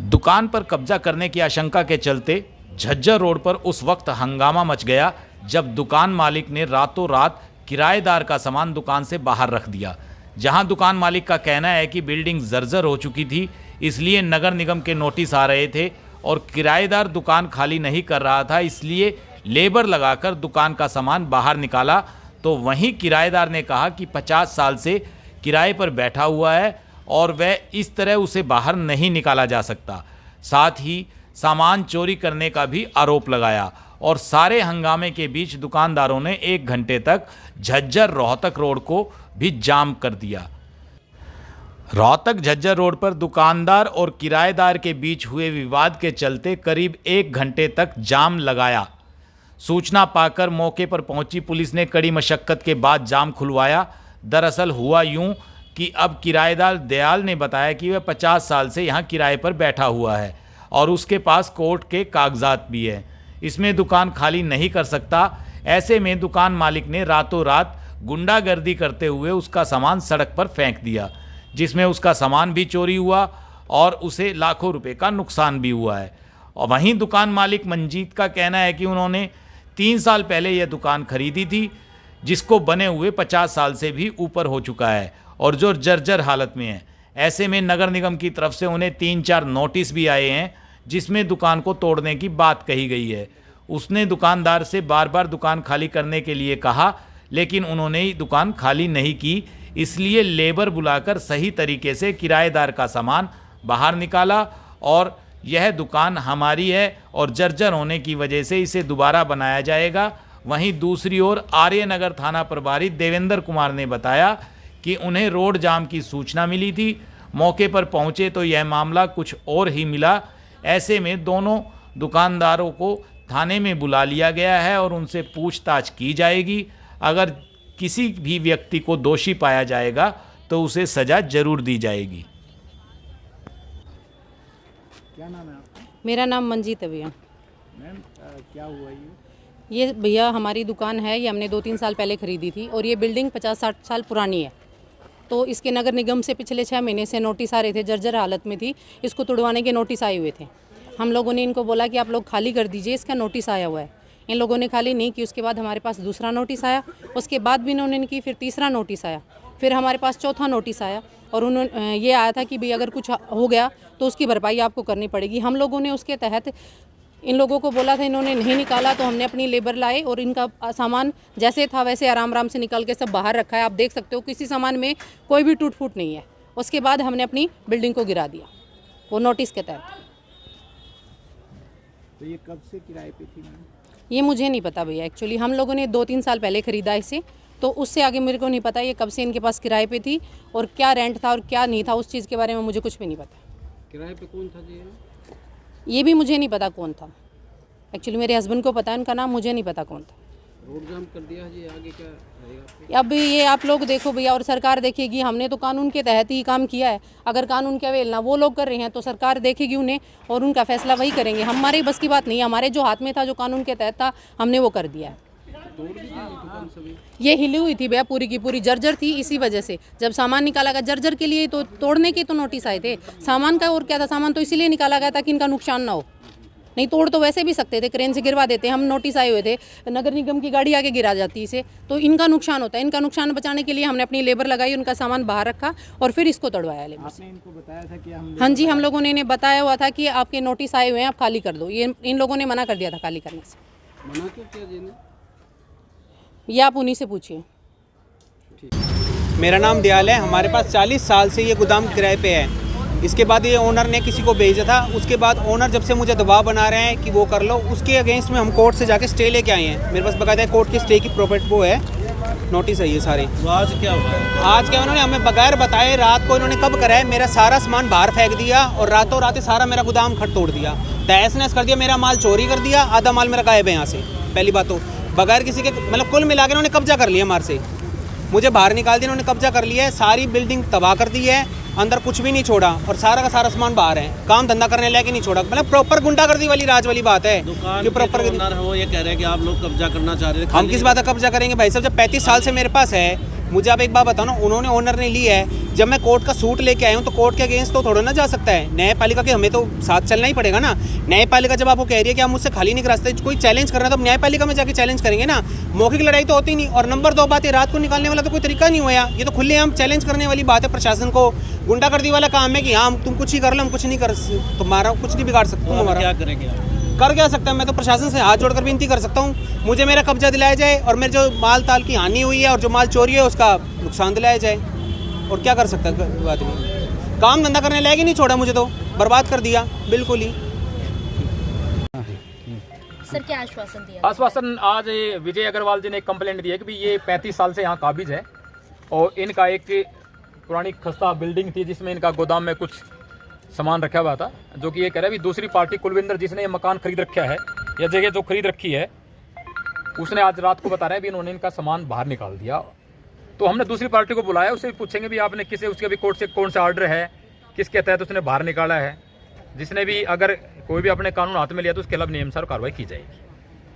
दुकान पर कब्जा करने की आशंका के चलते झज्जर रोड पर उस वक्त हंगामा मच गया जब दुकान मालिक ने रातों रात किराएदार का सामान दुकान से बाहर रख दिया। जहां दुकान मालिक का कहना है कि बिल्डिंग जर्जर हो चुकी थी, इसलिए नगर निगम के नोटिस आ रहे थे और किराएदार दुकान खाली नहीं कर रहा था, इसलिए लेबर लगाकर दुकान का सामान बाहर निकाला। तो वहीं किराएदार ने कहा कि 50 साल से किराए पर बैठा हुआ है और वह इस तरह उसे बाहर नहीं निकाला जा सकता। साथ ही सामान चोरी करने का भी आरोप लगाया और सारे हंगामे के बीच दुकानदारों ने 1 घंटे तक झज्जर रोहतक रोड को भी जाम कर दिया। रोहतक झज्जर रोड पर दुकानदार और किराएदार के बीच हुए विवाद के चलते करीब 1 घंटे तक जाम लगाया। सूचना पाकर मौके पर पहुंची पुलिस ने कड़ी मशक्कत के बाद जाम खुलवाया। दरअसल हुआ यूं कि अब किराएदार दयाल ने बताया कि वह 50 साल से यहां किराए पर बैठा हुआ है और उसके पास कोर्ट के कागजात भी है, इसमें दुकान खाली नहीं कर सकता। ऐसे में दुकान मालिक ने रातों रात गुंडागर्दी करते हुए उसका सामान सड़क पर फेंक दिया, जिसमें उसका सामान भी चोरी हुआ और उसे लाखों रुपए का नुकसान भी हुआ है। और वहीं दुकान मालिक मंजीत का कहना है कि उन्होंने 3 साल पहले यह दुकान खरीदी थी, जिसको बने हुए 50 साल से भी ऊपर हो चुका है और जो जर्जर हालत में है। ऐसे में नगर निगम की तरफ से उन्हें 3-4 नोटिस भी आए हैं, जिसमें दुकान को तोड़ने की बात कही गई है। उसने दुकानदार से बार बार दुकान खाली करने के लिए कहा, लेकिन उन्होंने दुकान खाली नहीं की, इसलिए लेबर बुलाकर सही तरीके से किराएदार का सामान बाहर निकाला और यह दुकान हमारी है और जर्जर होने की वजह से इसे दोबारा बनाया जाएगा। वहीं दूसरी ओर आर्यनगर थाना प्रभारी देवेंद्र कुमार ने बताया कि उन्हें रोड जाम की सूचना मिली थी। मौके पर पहुंचे तो यह मामला कुछ और ही मिला। ऐसे में दोनों दुकानदारों को थाने में बुला लिया गया है और उनसे पूछताछ की जाएगी। अगर किसी भी व्यक्ति को दोषी पाया जाएगा तो उसे सजा जरूर दी जाएगी। क्या नाम है आपका? मेरा नाम मंजीत है भैया। मैम क्या हुआ ये भैया हमारी दुकान है, ये हमने 2-3 साल पहले ख़रीदी थी और ये बिल्डिंग 50-60 साल पुरानी है। तो इसके नगर निगम से पिछले 6 महीने से नोटिस आ रहे थे, जर्जर हालत में थी, इसको तुड़वाने के नोटिस आए हुए थे। हम लोगों ने इनको बोला कि आप लोग खाली कर दीजिए, इसका नोटिस आया हुआ है। इन लोगों ने खाली नहीं की। उसके बाद हमारे पास दूसरा नोटिस आया, उसके बाद भी इन्होंने नहीं की, फिर तीसरा नोटिस आया, फिर हमारे पास चौथा नोटिस आया और उन्होंने ये आया था कि भाई अगर कुछ हो गया तो उसकी भरपाई आपको करनी पड़ेगी। हम लोगों ने उसके तहत इन लोगों को बोला था, इन्होंने नहीं निकाला तो हमने अपनी लेबर लाए और इनका सामान जैसे था वैसे आराम आराम से निकाल के सब बाहर रखा है। आप देख सकते हो किसी सामान में कोई भी टूट फूट नहीं है। उसके बाद हमने अपनी बिल्डिंग को गिरा दिया वो नोटिस के तहत। तो ये कब से किराए पे थी मैम? ये मुझे नहीं पता भैया, एक्चुअली हम लोगों ने 2-3 साल पहले ख़रीदा इसे, तो उससे आगे मेरे को नहीं पता ये कब से इनके पास किराए पे थी और क्या रेंट था और क्या नहीं था, उस चीज़ के बारे में मुझे कुछ भी नहीं पता। किराए पे कौन था जी? ये भी मुझे नहीं पता कौन था, एक्चुअली मेरे हस्बैंड को पता है, उनका नाम मुझे नहीं पता कौन था। रोड जाम कर दिया जी, आगे क्या रहेगा? अब ये आप लोग देखो भैया और सरकार देखेगी। हमने तो कानून के तहत ही काम किया है, अगर कानून की अवहेलना वो लोग कर रहे हैं तो सरकार देखेगी उन्हें और उनका फैसला वही करेंगे। हमारे बस की बात नहीं है, हमारे जो हाथ में था, जो कानून के तहत था, हमने वो कर दिया है। ये हिली हुई थी भैया, पूरी की पूरी जर्जर थी, इसी वजह से जब सामान निकाला गया जर्जर के लिए तो तोड़ने के तो नोटिस आए थे। सामान का और क्या था, सामान तो इसीलिए निकाला गया था कि इनका नुकसान ना हो, नहीं तोड़ तो वैसे भी सकते थे, क्रेन से गिरवा देते। हम नोटिस आए हुए थे, नगर निगम की गाड़ी आके गिरा जाती इसे, तो इनका नुकसान होता है। इनका नुकसान बचाने के लिए हमने अपनी लेबर लगाई, उनका सामान बाहर रखा और फिर इसको तोड़वाया लेबर से। आपने इनको बताया था कि हम? हाँ जी, हम लोगों ने इन्हें बताया हुआ था कि आपके नोटिस आए हुए हैं, आप खाली कर दो। ये इन लोगों ने मना कर दिया था खाली करने से। मना क्यों किया जी ने? ये आप उन्हीं से पूछिए। मेरा नाम दयाल है। हमारे पास 40 साल से ये गोदाम किराए पे है। इसके बाद ये ओनर ने किसी को भेजा था, उसके बाद ओनर जब से मुझे दबाव बना रहे हैं कि वो कर लो, उसके अगेंस्ट में हम कोर्ट से जाके स्टे लेके आए हैं। मेरे पास बकायदा कोर्ट के स्टे की प्रॉपर्टी वो है, नोटिस है ये सारे। आज क्या हुआ? आज क्या उन्होंने हमें बगैर बताए रात को इन्होंने कब करा है, मेरा सारा सामान बाहर फेंक दिया और रातों रात सारा मेरा गोदाम खट तोड़ दिया, तहस नहस कर दिया, मेरा माल चोरी कर दिया, आधा माल मेरा गायब है यहाँ से। पहली बात तो बगैर किसी के मतलब कुल मिला के उन्होंने कब्जा कर लिया हमारे से, मुझे बाहर निकाल दिया, उन्होंने कब्जा कर लिया है, सारी बिल्डिंग तबाह कर दी है, अंदर कुछ भी नहीं छोड़ा और सारा का सारा सामान बाहर है, काम धंधा करने लायक नहीं छोड़ा। मतलब प्रॉपर गुंडागर्दी वाली राज वाली बात है कि प्रॉपर ओनर वो ये कह रहे हैं कि आप लोग कब्जा करना चाह रहे थे। हम किस बात का कब्जा करेंगे भाई साहब, जब 35 साल से मेरे पास है, मुझे आप एक बात बताओ ना, उन्होंने ओनर ने ली है, जब मैं कोर्ट का सूट लेके आया हूँ तो कोर्ट के अगेंस्ट तो थोड़ा ना जा सकता है। न्यायपालिका के हमें तो साथ चलना ही पड़ेगा ना। न्यायपालिका जब आपको कह रही है कि आप मुझसे खाली नहीं करा सकते, कोई चैलेंज करना है तो आप न्यायपालिका में जाके चैलेंज करेंगे ना। मौखिक लड़ाई तो होती नहीं। और नंबर 2 बात है, रात को निकालने वाला तो कोई तरीका नहीं हुआ। ये तो खुलेआम चैलेंज करने वाली बात है। प्रशासन को गुंडागर्दी वाला काम है कि हाँ तुम कुछ ही कर लो, हम कुछ नहीं कर, तुम्हारा कुछ नहीं बिगाड़ सकते। हमारा क्या करेंगे आप? कर क्या सकता है? मैं तो प्रशासन से हाथ जोड़कर विनती कर सकता हूँ, मुझे मेरा कब्जा दिलाया जाए और मेरे जो माल ताल की हानि हुई है और जो माल चोरी है उसका नुकसान दिलाया जाए। और क्या कर सकता है आदमी? काम धंधा करने लायक ही नहीं छोड़ा मुझे, तो बर्बाद कर दिया बिल्कुल ही। सर क्या आश्वासन दिया? आश्वासन आज विजय अग्रवाल जी ने एक कंप्लेंट दी है कि भी ये 35 साल से यहाँ काबिज है और इनका एक पुरानी खस्ता बिल्डिंग थी जिसमें इनका गोदाम में कुछ सामान रखा हुआ था, जो कि ये कह रहा है भी दूसरी पार्टी कुलविंदर जिसने ये मकान खरीद रखा है या जगह जो खरीद रखी है, उसने आज रात को बता रहा है भी इन्होंने इनका सामान बाहर निकाल दिया। तो हमने दूसरी पार्टी को बुलाया, उससे पूछेंगे भी आपने किसे, उसके भी कोर्ट से कौन सा ऑर्डर है, किसके तहत उसने बाहर निकाला है। जिसने भी अगर कोई भी अपने कानून हाथ में लिया तो उसके खिलाफ नियमानुसार कार्रवाई की जाएगी।